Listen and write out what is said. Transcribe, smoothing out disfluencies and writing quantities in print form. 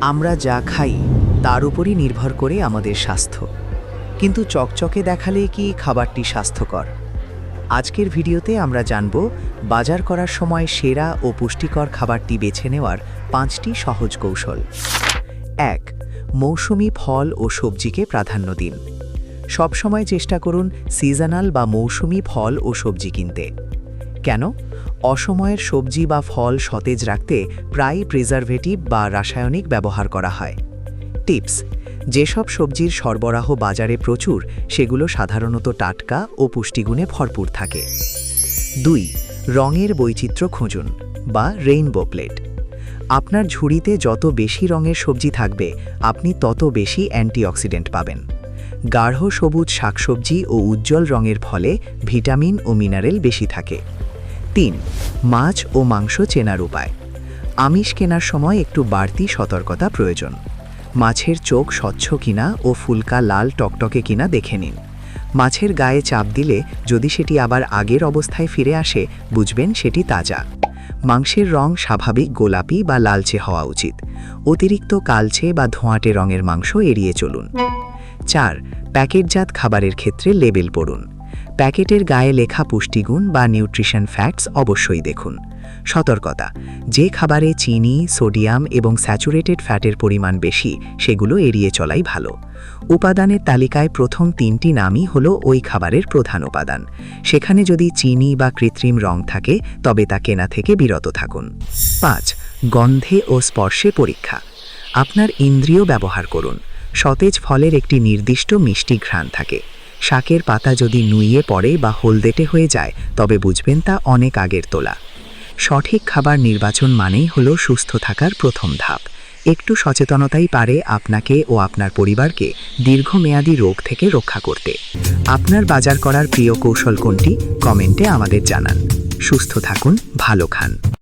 আমরা যা খাই তার উপরই নির্ভর করে আমাদের স্বাস্থ্য। কিন্তু চকচকে দেখালে কি খাবারটি স্বাস্থ্যকর? আজকের ভিডিওতে আমরা জানব বাজার করার সময় সেরা ও পুষ্টিকর খাবারটি বেছে নেওয়ার 5টি সহজ কৌশল। 1. মৌসুমি ফল ও সবজিকে প্রাধান্য দিন। সবসময় চেষ্টা করুন সিজনাল বা মৌসুমি ফল ও সবজি কিনতে। কেন? অসময়ের সবজি বা ফল সতেজ রাখতে প্রায়ই প্রিজারভেটিভ বা রাসায়নিক ব্যবহার করা হয়। টিপস: যেসব সবজির সরবরাহ বাজারে প্রচুর সেগুলো সাধারণত টাটকা ও পুষ্টিগুণে ভরপুর থাকে। 2. রঙের বৈচিত্র্য খুঁজুন বা রেইনবো প্লেট। আপনার ঝুড়িতে যত বেশি রঙের সবজি থাকবে আপনি তত বেশি অ্যান্টিঅক্সিডেন্ট পাবেন। গাঢ় সবুজ শাকসবজি ও উজ্জ্বল রঙের ফলে ভিটামিন ও মিনারেল বেশি থাকে। 3. মাছ ও মাংস চেনার উপায়। আমিষ কেনার সময় একটু বাড়তি সতর্কতা প্রয়োজন। মাছের চোখ স্বচ্ছ কিনা ও ফুলকা লাল টকটকে কিনা দেখে নিন। মাছের গায়ে চাপ দিলে যদি সেটি আবার আগের অবস্থায় ফিরে আসে বুঝবেন সেটি তাজা। মাংসের রং স্বাভাবিক গোলাপি বা লালচে হওয়া উচিত। অতিরিক্ত কালচে বা ধোঁয়াটে রঙের মাংস এড়িয়ে চলুন। 4. প্যাকেটজাত খাবারের ক্ষেত্রে লেবেল পড়ুন। প্যাকেটের গায়ে লেখা পুষ্টিগুণ বা নিউট্রিশন ফ্যাক্টস অবশ্যই দেখুন। সতর্কতা: যে খাবারে চিনি, সোডিয়াম এবং স্যাচুরেটেড ফ্যাটের পরিমাণ বেশি সেগুলো এড়িয়ে চলাই ভালো। উপাদানের তালিকায় প্রথম 3টি নামই হলো ওই খাবারের প্রধান উপাদান। সেখানে যদি চিনি বা কৃত্রিম রং থাকে তবে তা কেনা থেকে বিরত থাকুন। 5. গন্ধে ও স্পর্শে পরীক্ষা। আপনার ইন্দ্রিয় ব্যবহার করুন। সতেজ ফলের একটি নির্দিষ্ট মিষ্টি ঘ্রাণ থাকে। শাকের পাতা যদি নুইয়ে পড়ে বা হলদেটে হয়ে যায় তবে বুঝবেন তা অনেক আগের তোলা। সঠিক খাবার নির্বাচন মানেই হলো সুস্থ থাকার প্রথম ধাপ। একটু সচেতনতাই পারে আপনাকে ও আপনার পরিবারকে দীর্ঘমেয়াদী রোগ থেকে রক্ষা করতে। আপনার বাজার করার প্রিয় কৌশল কোনটি? কমেন্টে আমাদের জানান। সুস্থ থাকুন, ভালো খান।